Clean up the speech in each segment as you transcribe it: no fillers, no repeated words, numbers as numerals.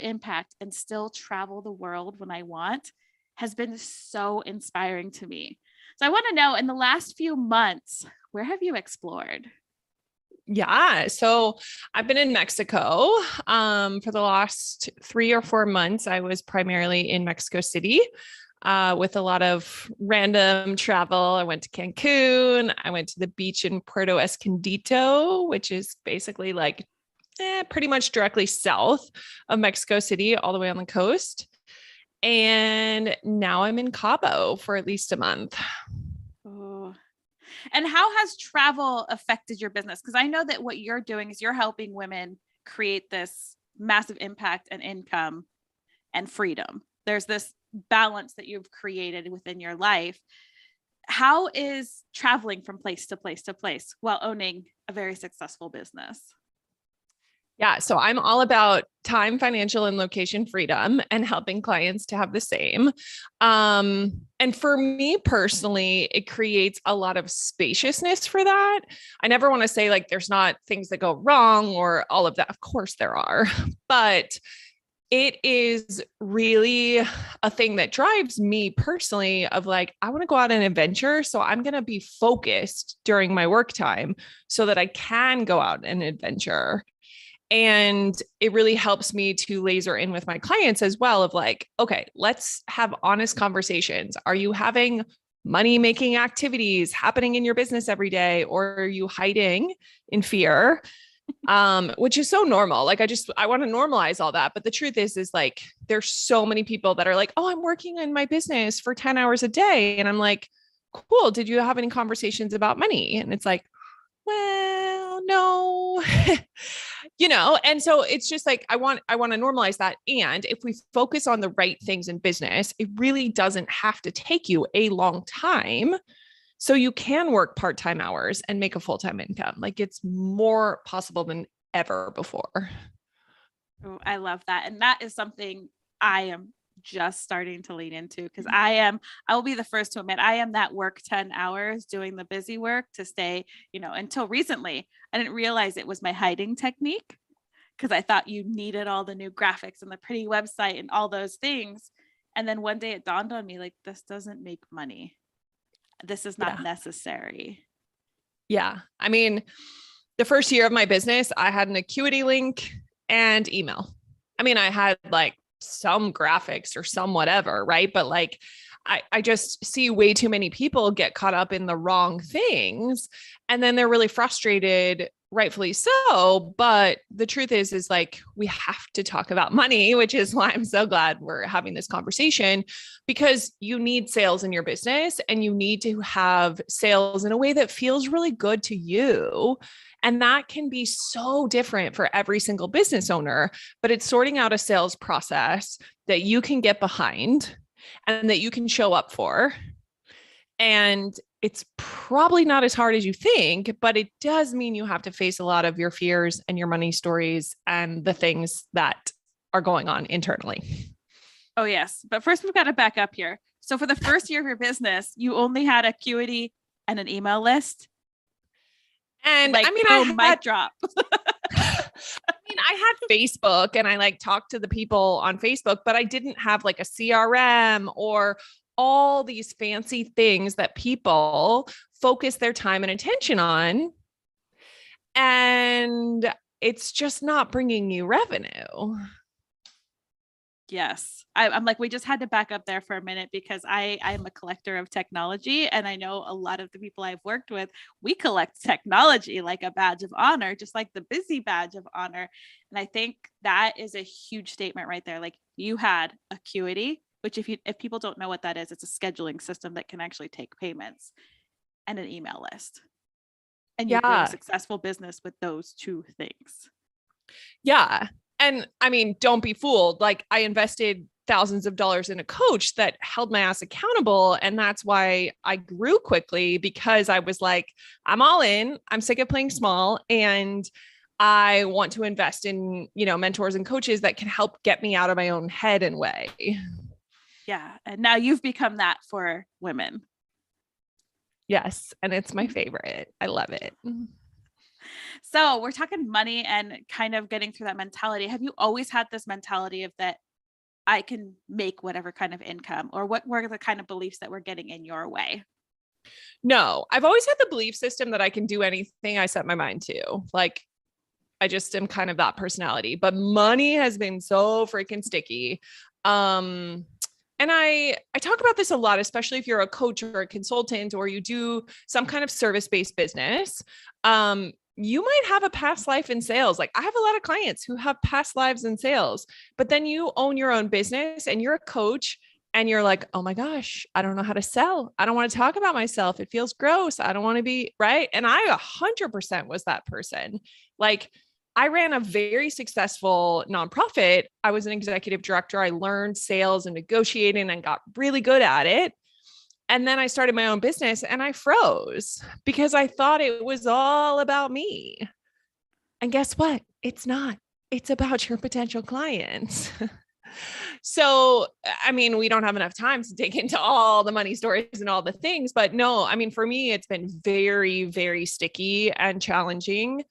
impact and still travel the world when I want has been so inspiring to me. So I want to know, in the last few months, where have you explored? Yeah. So I've been in Mexico for the last 3 or 4 months. I was primarily in Mexico City with a lot of random travel. I went to Cancun. I went to the beach in Puerto Escondido, which is basically like pretty much directly south of Mexico City, all the way on the coast. And now I'm in Cabo for at least a month. Oh. And how has travel affected your business? Because I know that what you're doing is you're helping women create this massive impact and income and freedom. There's this balance that you've created within your life. How is traveling from place to place to place while owning a very successful business? Yeah. So I'm all about time, financial, and location freedom and helping clients to have the same. And for me personally, it creates a lot of spaciousness for that. I never want to say like there's not things that go wrong or all of that. Of course there are, but it is really a thing that drives me personally of like, I want to go out and adventure. So I'm going to be focused during my work time so that I can go out and adventure. And it really helps me to laser in with my clients as well of like, okay, let's have honest conversations. Are you having money making activities happening in your business every day? Or are you hiding in fear? Which is so normal. Like, I want to normalize all that. But the truth is like, there's so many people that are like, oh, I'm working in my business for 10 hours a day. And I'm like, cool. Did you have any conversations about money? And it's like, well, no, and so it's just like, I want to normalize that. And if we focus on the right things in business, it really doesn't have to take you a long time. So you can work part-time hours and make a full-time income. Like it's more possible than ever before. Oh, I love that. And that is something I am just starting to lean into because I will be the first to admit I am that work 10 hours doing the busy work to stay, until recently, I didn't realize it was my hiding technique because I thought you needed all the new graphics and the pretty website and all those things. And then one day it dawned on me, like, this doesn't make money. This is not Yeah. necessary. Yeah. I mean, the first year of my business, I had an Acuity link and email. I mean, I had like some graphics or some whatever, right? But like, I just see way too many people get caught up in the wrong things. And then they're really frustrated, rightfully so. But the truth is like, we have to talk about money, which is why I'm so glad we're having this conversation, because you need sales in your business and you need to have sales in a way that feels really good to you. And that can be so different for every single business owner, but it's sorting out a sales process that you can get behind and that you can show up for. And it's probably not as hard as you think, but it does mean you have to face a lot of your fears and your money stories and the things that are going on internally. Oh, yes. But first, we've got to back up here. So for the first year of your business, you only had Acuity and an email list. And like, I mean, mic drop. I had Facebook and I like talked to the people on Facebook, but I didn't have like a CRM or all these fancy things that people focus their time and attention on. And it's just not bringing you revenue. Yes. I'm like, we just had to back up there for a minute because I'm a collector of technology. And I know a lot of the people I've worked with, we collect technology like a badge of honor, just like the busy badge of honor. And I think that is a huge statement right there. Like you had Acuity, which if people don't know what that is, it's a scheduling system that can actually take payments, and an email list. And you grew a successful business with those two things. Yeah. And I mean, don't be fooled. Like I invested thousands of dollars in a coach that held my ass accountable. And that's why I grew quickly, because I was like, I'm all in, I'm sick of playing small. And I want to invest in, mentors and coaches that can help get me out of my own head and way. Yeah. And now you've become that for women. Yes. And it's my favorite. I love it. So we're talking money and kind of getting through that mentality. Have you always had this mentality of that I can make whatever kind of income, or what were the kind of beliefs that were getting in your way? No, I've always had the belief system that I can do anything I set my mind to. Like, I just am kind of that personality, but money has been so freaking sticky. Um, and I talk about this a lot, especially if you're a coach or a consultant or you do some kind of service-based business. You might have a past life in sales. Like I have a lot of clients who have past lives in sales, but then you own your own business and you're a coach and you're like, oh my gosh, I don't know how to sell. I don't want to talk about myself. It feels gross. I don't want to be right. And I 100% was that person. Like I ran a very successful nonprofit. I was an executive director. I learned sales and negotiating and got really good at it. And then I started my own business and I froze because I thought it was all about me. And guess what? It's not. It's about your potential clients. So, I mean, we don't have enough time to dig into all the money stories and all the things, but no, I mean, for me, it's been very, very sticky and challenging.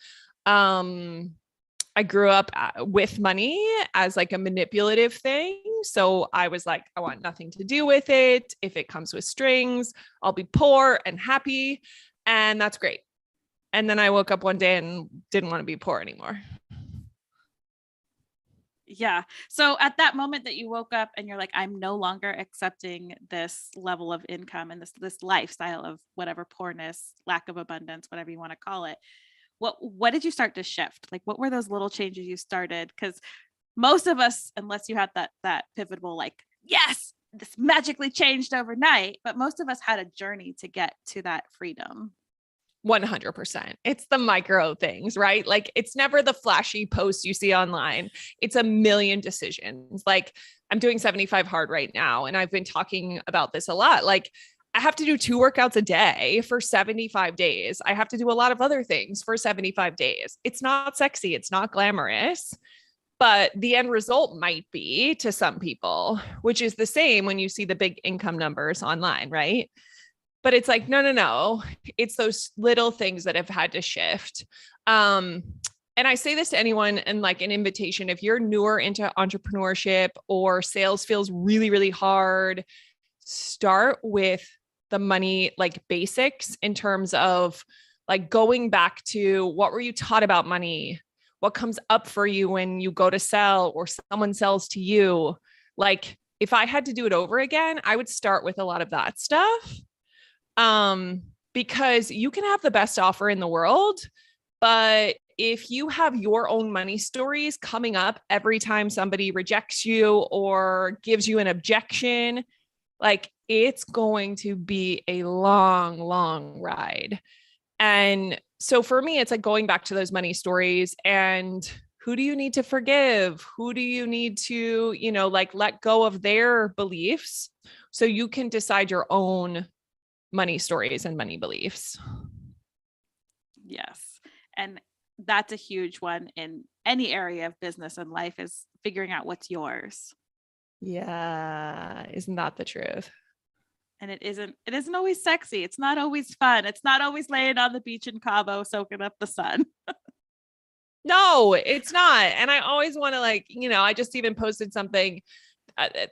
I grew up with money as like a manipulative thing. So I was like, I want nothing to do with it. If it comes with strings, I'll be poor and happy. And that's great. And then I woke up one day and didn't want to be poor anymore. Yeah. So at that moment that you woke up and you're like, I'm no longer accepting this level of income and this lifestyle of whatever poorness, lack of abundance, whatever you want to call it. What did you start to shift? Like what were those little changes you started? Because most of us, unless you had that pivotal, like, yes, this magically changed overnight, but most of us had a journey to get to that freedom. 100%. It's the micro things, right? Like it's never the flashy posts you see online. It's a million decisions. Like I'm doing 75 hard right now. And I've been talking about this a lot. Like I have to do 2 workouts a day for 75 days. I have to do a lot of other things for 75 days. It's not sexy. It's not glamorous, but the end result might be to some people, which is the same when you see the big income numbers online, right? But it's like, no. It's those little things that have had to shift. And I say this to anyone and like an invitation, if you're newer into entrepreneurship or sales feels really, really hard, start with the money, like basics in terms of like going back to what were you taught about money? What comes up for you when you go to sell or someone sells to you? Like if I had to do it over again, I would start with a lot of that stuff. Because you can have the best offer in the world, but if you have your own money stories coming up every time somebody rejects you or gives you an objection, like it's going to be a long, long ride. And so for me, it's like going back to those money stories and who do you need to forgive? Who do you need to, like let go of their beliefs so you can decide your own money stories and money beliefs. Yes. And that's a huge one in any area of business and life is figuring out what's yours. Yeah. Isn't that the truth? And it isn't always sexy. It's not always fun. It's not always laying on the beach in Cabo soaking up the sun. No, it's not. And I always want to like, I just even posted something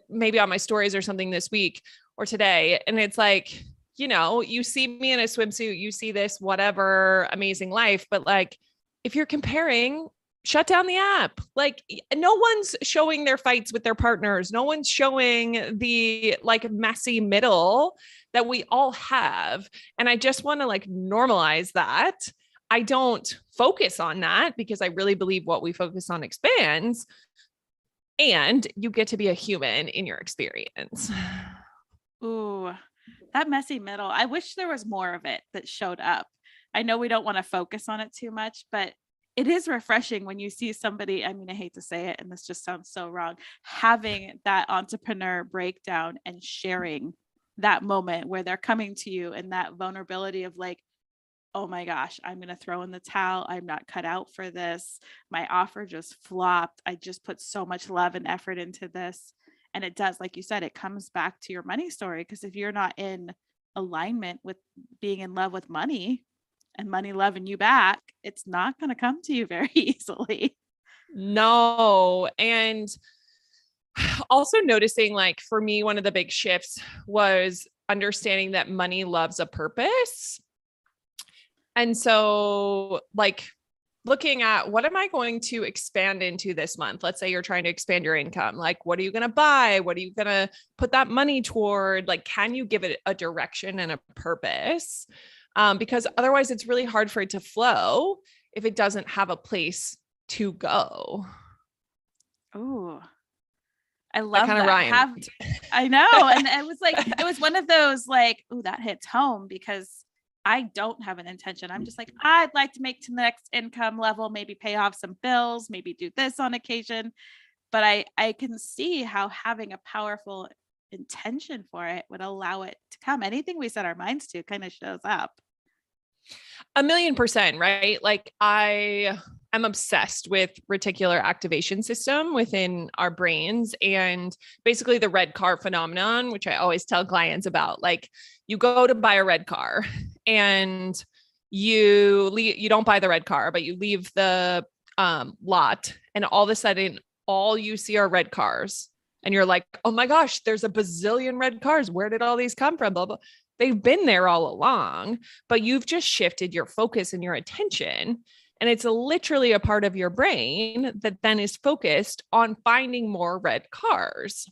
maybe on my stories or something this week or today. And it's like, you see me in a swimsuit, you see this, whatever amazing life. But like, if you're comparing, shut down the app. Like no one's showing their fights with their partners. No one's showing the like messy middle that we all have. And I just want to like normalize that. I don't focus on that because I really believe what we focus on expands. And you get to be a human in your experience. Ooh, that messy middle. I wish there was more of it that showed up. I know we don't want to focus on it too much, but it is refreshing when you see somebody, I mean, I hate to say it, and this just sounds so wrong, having that entrepreneur breakdown and sharing that moment where they're coming to you and that vulnerability of like, oh my gosh, I'm going to throw in the towel. I'm not cut out for this. My offer just flopped. I just put so much love and effort into this. And it does, like you said, it comes back to your money story. Because if you're not in alignment with being in love with money, and money loving you back, it's not going to come to you very easily. No. And also noticing, like, for me, one of the big shifts was understanding that money loves a purpose. And so, like, looking at what am I going to expand into this month? Let's say you're trying to expand your income. Like, what are you going to buy? What are you going to put that money toward? Like, can you give it a direction and a purpose? Because otherwise it's really hard for it to flow if it doesn't have a place to go. Oh, I That love kind of that. rhymed. I know. And it was like, it was one of those like, oh, that hits home because I don't have an intention. I'm just like, I'd like to make to the next income level, maybe pay off some bills, maybe do this on occasion. But I can see how having a powerful intention for it would allow it to come. Anything we set our minds to kind of shows up. 1,000,000%, right? Like, I am obsessed with reticular activation system within our brains, and basically the red car phenomenon, which I always tell clients about. Like, you go to buy a red car and you don't buy the red car, but you leave the lot, and all of a sudden all you see are red cars. And you're like, oh my gosh, there's a bazillion red cars. Where did all these come from? Blah, blah. They've been there all along, but you've just shifted your focus and your attention. And it's literally a part of your brain that then is focused on finding more red cars.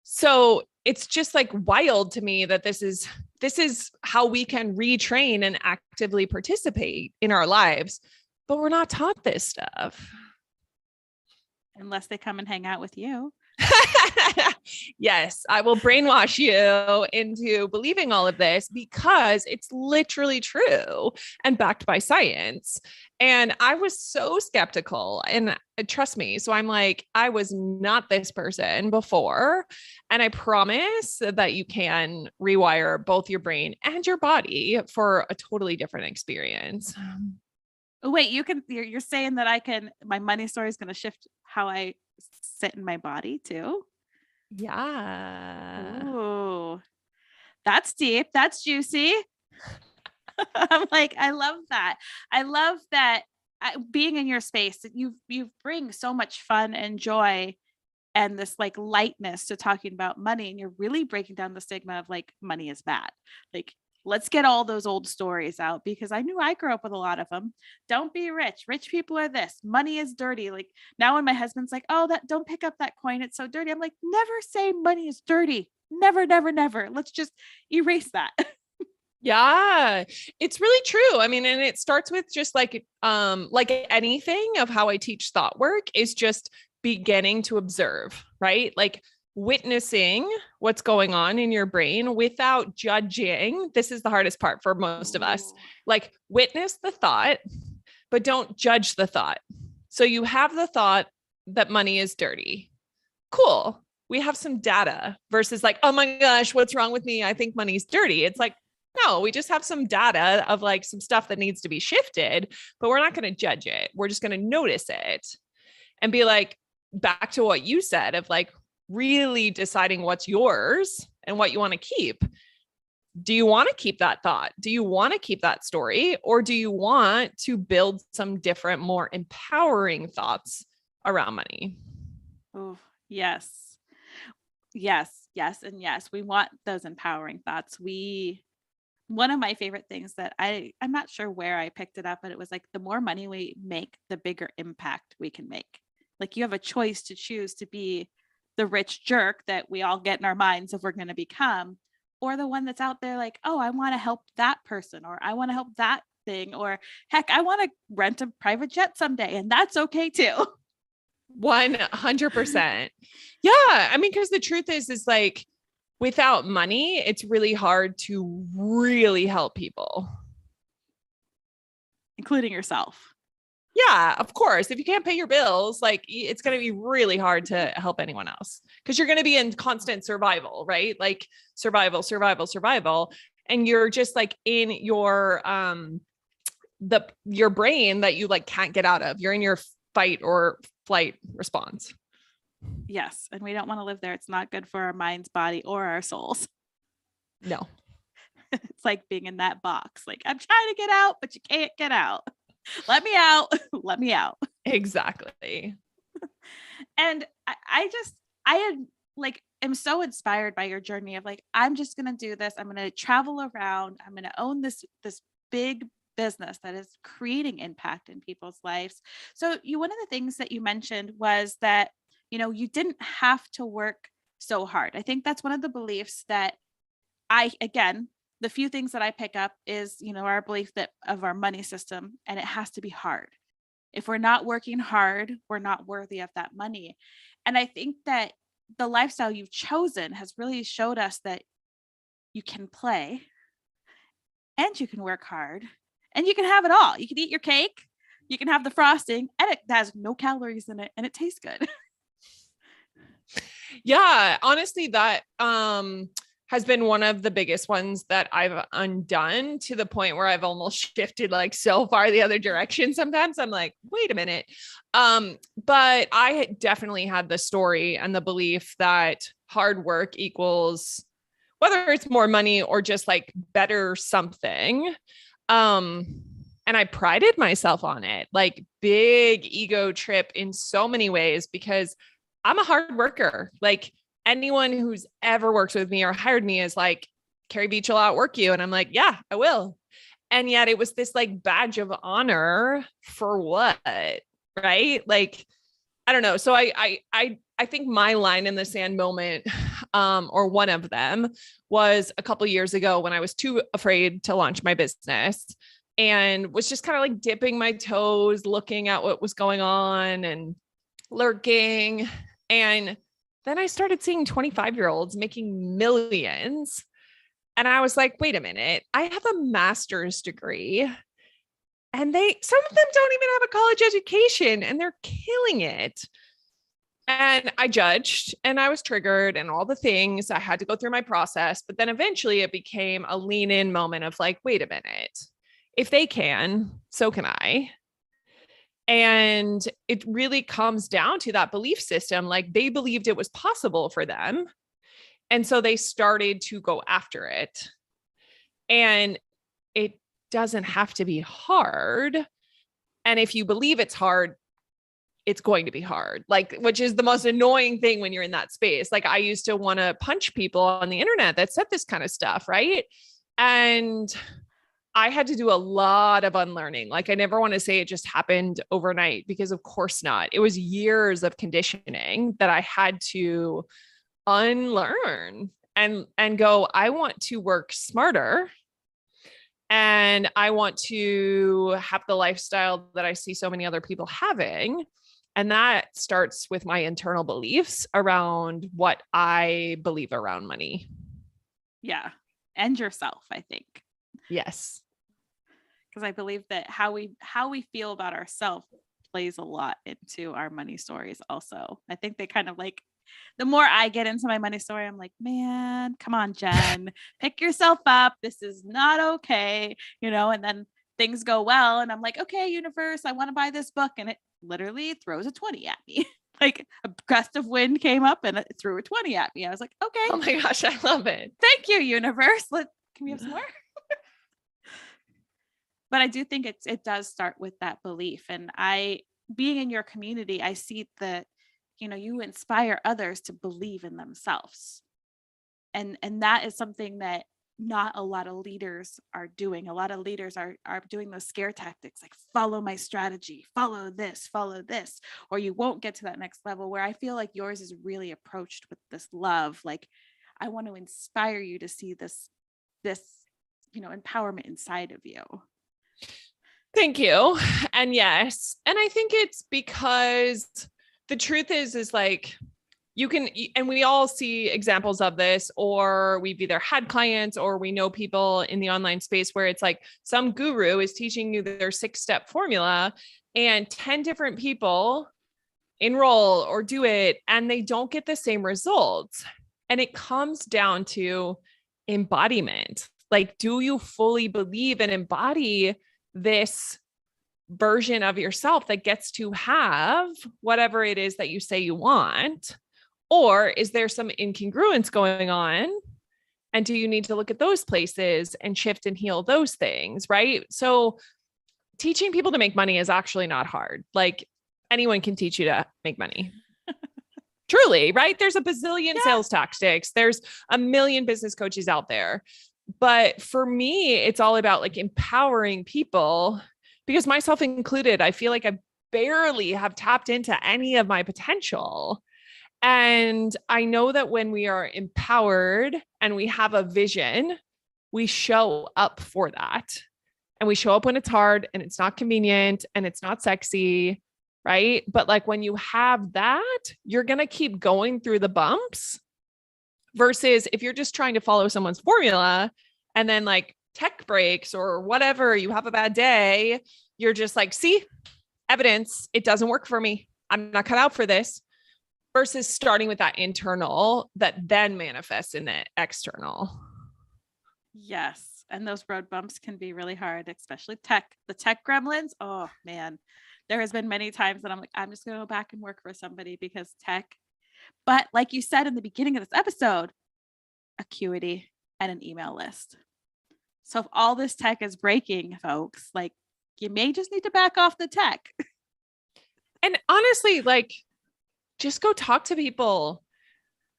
So it's just like wild to me that this is how we can retrain and actively participate in our lives, but we're not taught this stuff. Unless they come and hang out with you. Yes, I will brainwash you into believing all of this because it's literally true and backed by science. And I was so skeptical, and trust me. So I'm like, I was not this person before. And I promise that you can rewire both your brain and your body for a totally different experience. Oh, wait, you're saying that my money story is going to shift how I sit in my body too? Yeah. Ooh, that's deep. That's juicy. I'm like, I love that. I love that being in your space, that you bring so much fun and joy and this like lightness to talking about money. And you're really breaking down the stigma of like money is bad. Like, let's get all those old stories out because I knew I grew up with a lot of them. Don't be rich. Rich people are this. Money is dirty. Like now when my husband's like, oh, that don't pick up that coin. It's so dirty. I'm like, never say money is dirty. Never, never, never. Let's just erase that. Yeah, it's really true. I mean, and it starts with just like anything of how I teach thought work is just beginning to observe, right? Like witnessing what's going on in your brain without judging. This is the hardest part for most of us. Like witness the thought, but don't judge the thought. So you have the thought that money is dirty. Cool. We have some data versus like, oh my gosh, what's wrong with me? I think money's dirty. It's like, no, we just have some data of like some stuff that needs to be shifted, but we're not going to judge it. We're just going to notice it and be like, back to what you said of like really deciding what's yours and what you want to keep. Do you want to keep that thought? Do you want to keep that story? Or do you want to build some different, more empowering thoughts around money? Oh, yes. Yes, yes, and yes. We want those empowering thoughts. One of my favorite things that I'm not sure where I picked it up, but it was like the more money we make, the bigger impact we can make. Like you have a choice to choose to be the rich jerk that we all get in our minds if we're going to become, or the one that's out there like, oh, I want to help that person, or I want to help that thing, or heck, I want to rent a private jet someday, and that's okay too. 100%. Yeah. I mean, because the truth is like, without money, it's really hard to really help people, Including yourself. Yeah, of course. If you can't pay your bills, like it's going to be really hard to help anyone else because you're going to be in constant survival, right? Like survival, survival, survival. And you're just like in your your brain that you like can't get out of. You're in your fight or flight response. Yes. And we don't want to live there. It's not good for our minds, body, or our souls. No. It's like being in that box. Like, I'm trying to get out, but you can't get out. Let me out. Let me out. Exactly. And I had like, am so inspired by your journey of like, I'm just going to do this. I'm going to travel around. I'm going to own this big business that is creating impact in people's lives. So one of the things that you mentioned was that, you didn't have to work so hard. I think that's one of the beliefs that again, the few things that I pick up is, our belief that of our money system, and it has to be hard. If we're not working hard, we're not worthy of that money. And I think that the lifestyle you've chosen has really showed us that you can play and you can work hard and you can have it all. You can eat your cake, you can have the frosting, and it has no calories in it and it tastes good. Yeah, honestly, that has been one of the biggest ones that I've undone, to the point where I've almost shifted like so far the other direction. Sometimes I'm like, wait a minute. But I definitely had the story and the belief that hard work equals, whether it's more money or just like better something. And I prided myself on it, like big ego trip in so many ways, because I'm a hard worker. Like, anyone who's ever worked with me or hired me is like, Carrie Veatch will outwork you. And I'm like, yeah, I will. And yet it was this like badge of honor for what? Right? Like, I don't know. So I think my line in the sand moment, or one of them, was a couple of years ago when I was too afraid to launch my business and was just kind of like dipping my toes, looking at what was going on and lurking. And then I started seeing 25-year-olds making millions. And I was like, wait a minute, I have a master's degree and some of them don't even have a college education and they're killing it. And I judged and I was triggered and all the things. I had to go through my process, but then eventually it became a lean in moment of like, wait a minute, if they can, so can I. And it really comes down to that belief system. Like, they believed it was possible for them. And so they started to go after it. And it doesn't have to be hard. And if you believe it's hard, it's going to be hard, like, which is the most annoying thing when you're in that space. Like, I used to want to punch people on the internet that said this kind of stuff. Right. And I had to do a lot of unlearning. Like, I never want to say it just happened overnight, because of course not. It was years of conditioning that I had to unlearn and go, I want to work smarter and I want to have the lifestyle that I see so many other people having. And that starts with my internal beliefs around what I believe around money. Yeah. And yourself, I think. Yes. Because I believe that how we feel about ourselves plays a lot into our money stories also. I think they kind of like, the more I get into my money story, I'm like, man, come on, Jen, pick yourself up. This is not okay. And then things go well. And I'm like, okay, universe, I want to buy this book. And it literally throws a 20 at me. Like, a gust of wind came up and it threw a 20 at me. I was like, okay. Oh my gosh, I love it. Thank you, universe. Can we have some more? But I do think it does start with that belief. And being in your community, I see that, you inspire others to believe in themselves. And that is something that not a lot of leaders are doing. A lot of leaders are doing those scare tactics, like, follow my strategy, follow this, or you won't get to that next level, where I feel like yours is really approached with this love. Like, I want to inspire you to see this, empowerment inside of you. Thank you. And yes. And I think it's because the truth is like, you can, and we all see examples of this, or we've either had clients or we know people in the online space where it's like some guru is teaching you their 6-step formula and 10 different people enroll or do it and they don't get the same results. And it comes down to embodiment. Like, do you fully believe and embody this version of yourself that gets to have whatever it is that you say you want? Or is there some incongruence going on And do you need to look at those places and shift and heal those things? Right. So teaching people to make money is actually not hard. Like anyone can teach you to make money. Truly, right? There's a bazillion sales tactics. There's a million business coaches out there. But for me, it's all about like empowering people, because myself included, I feel like I barely have tapped into any of my potential. And I know that when we are empowered and we have a vision, we show up for that. And we show up when it's hard and it's not convenient and it's not sexy, right? But like when you have that, you're going to keep going through the bumps, versus if you're just trying to follow someone's formula and then like tech breaks or whatever, you have a bad day, you're just like, see, evidence, it doesn't work for me. I'm not cut out for this. Versus starting with that internal that then manifests in the external. Yes. And those road bumps can be really hard, especially the tech gremlins. Oh man, there has been many times that I'm like, I'm just going to go back and work for somebody because tech. But like you said in the beginning of this episode, acuity and an email list. So if all this tech is breaking, folks, like you may just need to back off the tech. And honestly, like just go talk to people.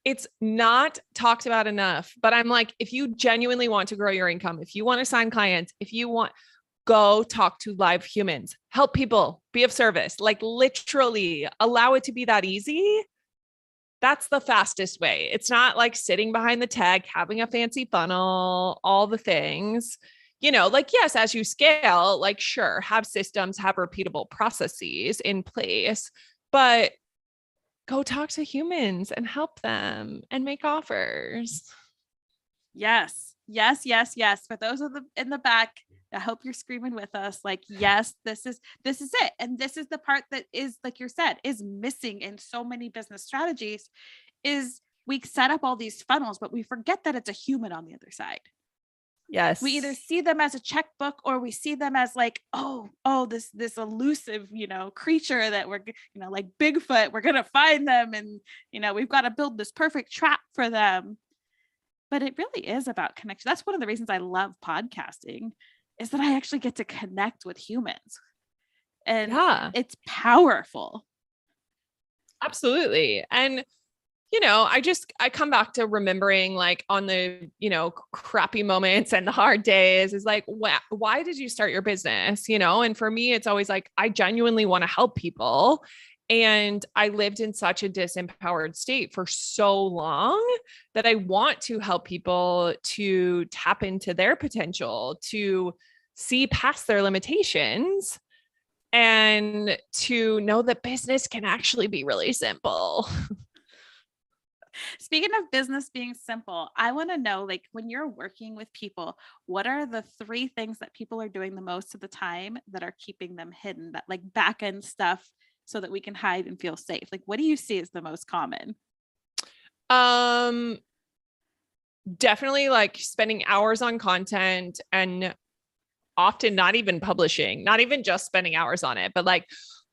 It's not talked about enough, but I'm like, if you genuinely want to grow your income, if you want to sign clients, if you want, go talk to live humans, help people, be of service, like literally allow it to be that easy. That's the fastest way. It's not like sitting behind the tech, having a fancy funnel, all the things, like, yes, as you scale, like, sure, have systems, have repeatable processes in place, but go talk to humans and help them and make offers. Yes. Yes. Yes. Yes. For those of the in the back, I hope you're screaming with us. Like, yes, this is it. And this is the part that is, like you said, is missing in so many business strategies is we set up all these funnels, but we forget that it's a human on the other side. Yes. We either see them as a checkbook or we see them as like, oh, this elusive, creature that we're, like Bigfoot, we're going to find them. And, we've got to build this perfect trap for them. But it really is about connection. That's one of the reasons I love podcasting, is that I actually get to connect with humans. And it's powerful. Absolutely. And I come back to remembering like on the, crappy moments and the hard days is like, why did you start your business? And for me, it's always like, I genuinely want to help people. And I lived in such a disempowered state for so long that I want to help people to tap into their potential, to see past their limitations, and to know that business can actually be really simple. Speaking of business being simple, I want to know, like, when you're working with people, what are the 3 things that people are doing the most of the time that are keeping them hidden, that like back end stuff so that we can hide and feel safe? Like, what do you see as the most common? Definitely like spending hours on content and often not even publishing, not even just spending hours on it, but like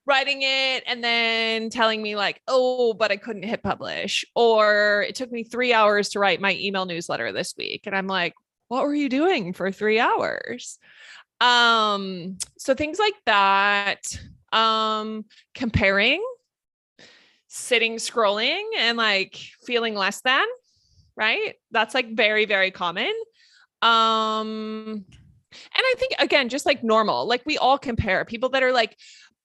writing it and then telling me like, oh, but I couldn't hit publish, or it took me 3 hours to write my email newsletter this week. And I'm like, what were you doing for 3 hours? So things like that, comparing, sitting, scrolling and like feeling less than, right? That's like very, very common. And I think again, just like normal, like we all compare. People that are like,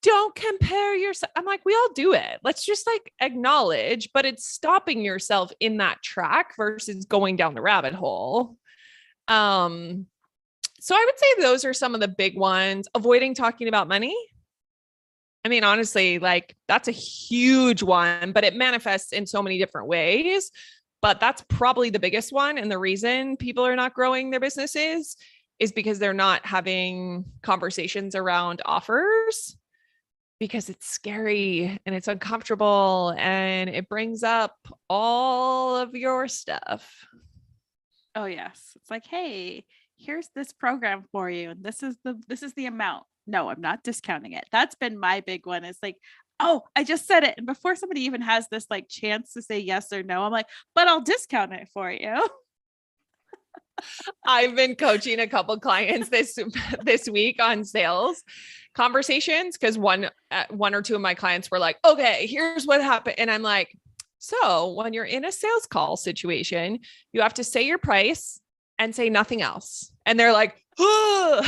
don't compare yourself. I'm like, we all do it. Let's just like acknowledge, but it's stopping yourself in that track versus going down the rabbit hole. So I would say those are some of the big ones. Avoiding talking about money. I mean, honestly, like that's a huge one, but it manifests in so many different ways. But that's probably the biggest one. And the reason people are not growing their businesses is because they're not having conversations around offers, because it's scary and it's uncomfortable and it brings up all of your stuff. Oh yes. It's like, hey, here's this program for you. And this is the amount. No, I'm not discounting it. That's been my big one. It's like, oh, I just said it. And before somebody even has this like chance to say yes or no, I'm like, but I'll discount it for you. I've been coaching a couple clients this week on sales conversations because one or two of my clients were like, okay, here's what happened. And I'm like, so when you're in a sales call situation, you have to say your price and say nothing else. And they're like, oh.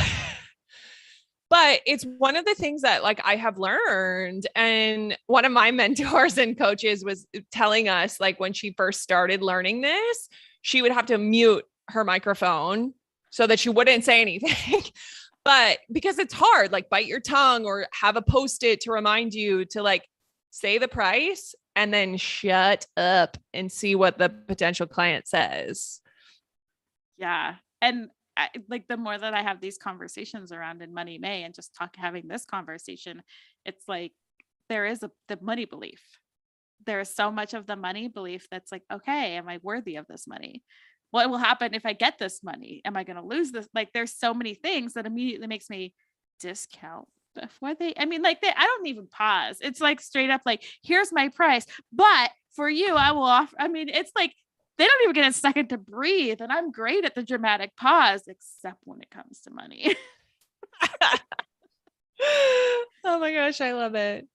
But it's one of the things that like I have learned. And one of my mentors and coaches was telling us like when she first started learning this, she would have to mute her microphone so that she wouldn't say anything. But because it's hard, like bite your tongue or have a post-it to remind you to like say the price and then shut up and see what the potential client says. Yeah. And like the more that I have these conversations around in Money May and just having this conversation, it's like there is the money belief. There is so much of the money belief that's like, okay, am I worthy of this money? What will happen if I get this money? Am I going to lose this? Like there's so many things that immediately makes me discount before I don't even pause. It's like straight up like, here's my price, but for you, I will offer. I mean, it's like, they don't even get a second to breathe. And I'm great at the dramatic pause, except when it comes to money. Oh my gosh, I love it.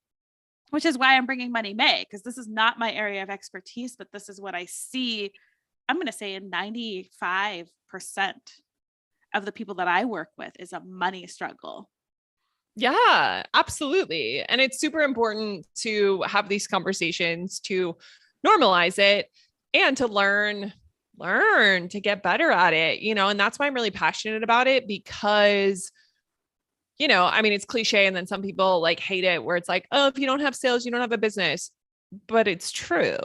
Which is why I'm bringing Money May, because this is not my area of expertise, but this is what I see. I'm going to say in 95% of the people that I work with is a money struggle. Yeah, absolutely. And it's super important to have these conversations to normalize it and to learn to get better at it, and that's why I'm really passionate about it because, I mean, it's cliche. And then some people like hate it where it's like, oh, if you don't have sales, you don't have a business, but it's true.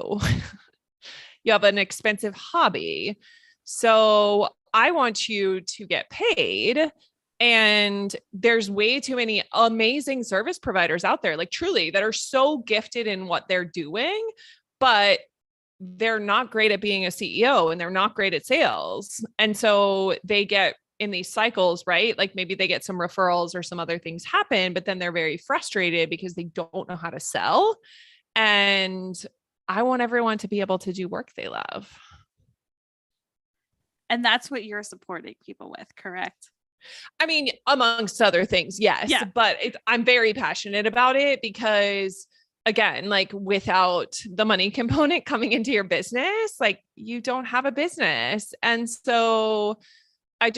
You have an expensive hobby. So I want you to get paid. And there's way too many amazing service providers out there, like truly that are so gifted in what they're doing, but they're not great at being a CEO and they're not great at sales. And so they get in these cycles, right? Like maybe they get some referrals or some other things happen, but then they're very frustrated because they don't know how to sell. And I want everyone to be able to do work they love. And that's what you're supporting people with, correct? I mean, amongst other things, yes. Yeah. But I'm very passionate about it because again, like without the money component coming into your business, like you don't have a business. And so I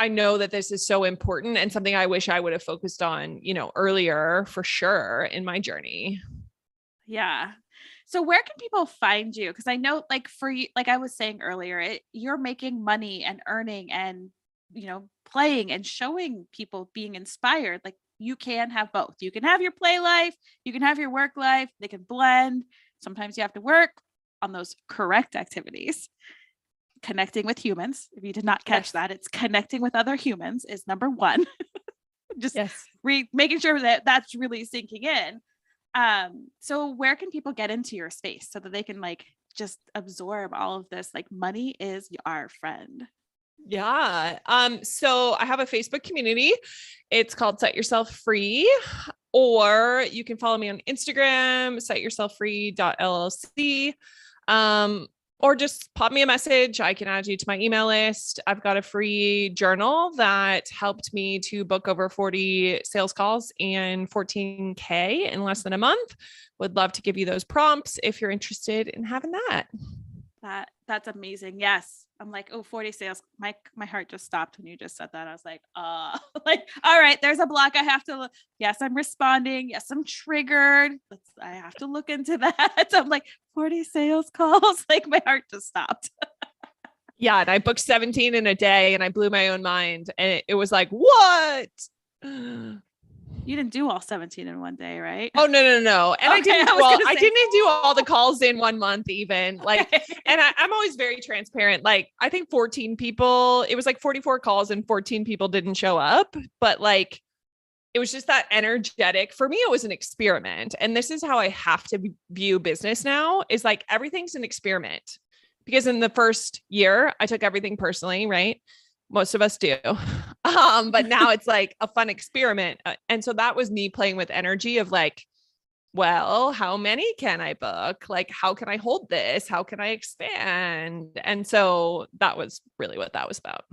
know that this is so important and something I wish I would have focused on, earlier for sure in my journey. Yeah. So where can people find you? Because I know like for you, like I was saying earlier, you're making money and earning and, playing and showing people being inspired. Like you can have both. You can have your play life, you can have your work life, they can blend. Sometimes you have to work on those correct activities. Connecting with humans. If you did not catch that, it's connecting with other humans is number one. Just making sure that that's really sinking in. So where can people get into your space so that they can like just absorb all of this? Like money is our friend. Yeah. So I have a Facebook community. It's called Set Yourself Free, or you can follow me on Instagram, setyourselffree.llc. Or just pop me a message. I can add you to my email list. I've got a free journal that helped me to book over 40 sales calls and 14K in less than a month. Would love to give you those prompts if you're interested in having that. That's amazing. Yes. I'm like, 40 sales. My heart just stopped when you just said that. I was like, all right, there's a block. I have to look. Yes, I'm responding. Yes, I'm triggered. I have to look into that. I'm like 40 sales calls. Like my heart just stopped. Yeah. And I booked 17 in a day and I blew my own mind. And it was like, what? You didn't do all 17 in one day, right? Oh, no. And okay, I didn't do all the calls in 1 month even. Like, and I'm always very transparent. Like, I think 14 people, it was like 44 calls and 14 people didn't show up, but like, it was just that energetic. For me, it was an experiment. And this is how I have to view business now is like, everything's an experiment because in the first year I took everything personally, right? Most of us do. But now it's like a fun experiment. And so that was me playing with energy of like, well, how many can I book? Like, how can I hold this? How can I expand? And so that was really what that was about.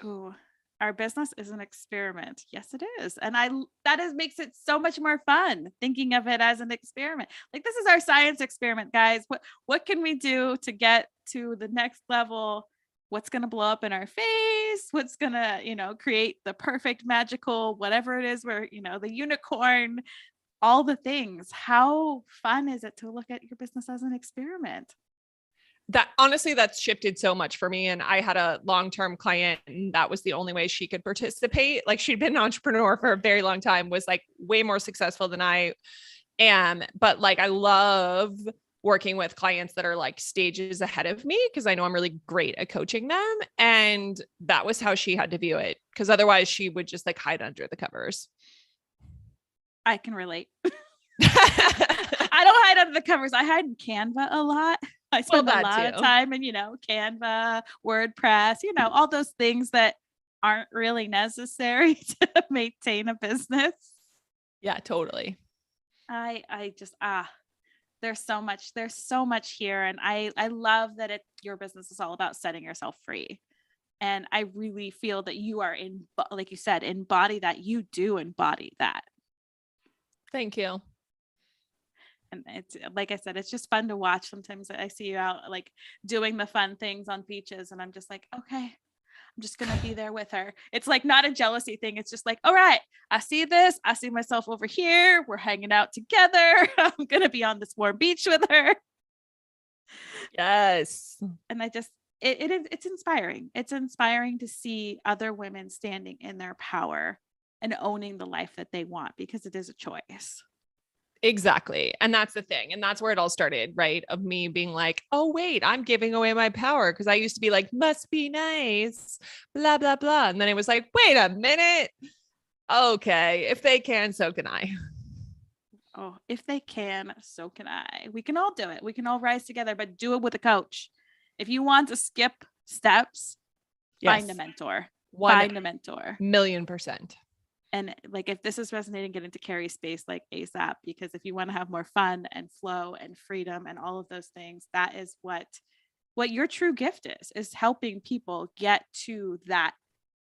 Ooh, our business is an experiment. Yes, it is. And that is makes it so much more fun thinking of it as an experiment. Like this is our science experiment, guys. What can we do to get to the next level? What's going to blow up in our face? What's going to, create the perfect magical whatever it is where, the unicorn, all the things. How fun is it to look at your business as an experiment? That honestly, that's shifted so much for me. And I had a long-term client and that was the only way she could participate. Like she'd been an entrepreneur for a very long time, was like way more successful than I am. But like, I love working with clients that are like stages ahead of me because I know I'm really great at coaching them. And that was how she had to view it. Because otherwise she would just like hide under the covers. I can relate. I don't hide under the covers. I hide in Canva a lot. I spend a lot of time in, Canva, WordPress, all those things that aren't really necessary to maintain a business. Yeah, totally. I just, there's so much here. And I love that your business is all about setting yourself free. And I really feel that you are like you said, embody that. You do embody that. Thank you. And it's like I said, it's just fun to watch. Sometimes I see you out like doing the fun things on beaches and I'm just like, okay, I'm just going to be there with her. It's like not a jealousy thing. It's just like, all right, I see this. I see myself over here. We're hanging out together. I'm going to be on this warm beach with her. Yes. And I just, it's inspiring. It's inspiring to see other women standing in their power and owning the life that they want because it is a choice. Exactly. And that's the thing. And that's where it all started, right? Of me being like, oh, wait, I'm giving away my power. Cause I used to be like, must be nice, blah, blah, blah. And then it was like, wait a minute. Okay. If they can, so can I. Oh, if they can, so can I. We can all do it. We can all rise together, but do it with a coach. If you want to skip steps, find a mentor. Find a mentor. 1,000,000%. And like, if this is resonating, get into Carrie's space like ASAP, because if you want to have more fun and flow and freedom and all of those things, that is what your true gift is helping people get to that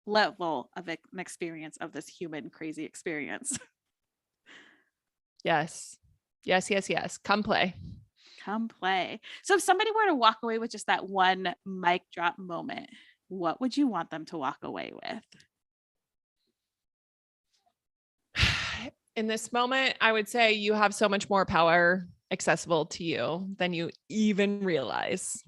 level of an experience of this human crazy experience. Yes. Yes, yes, yes. Come play. Come play. So if somebody were to walk away with just that one mic drop moment, what would you want them to walk away with? In this moment, I would say you have so much more power accessible to you than you even realize.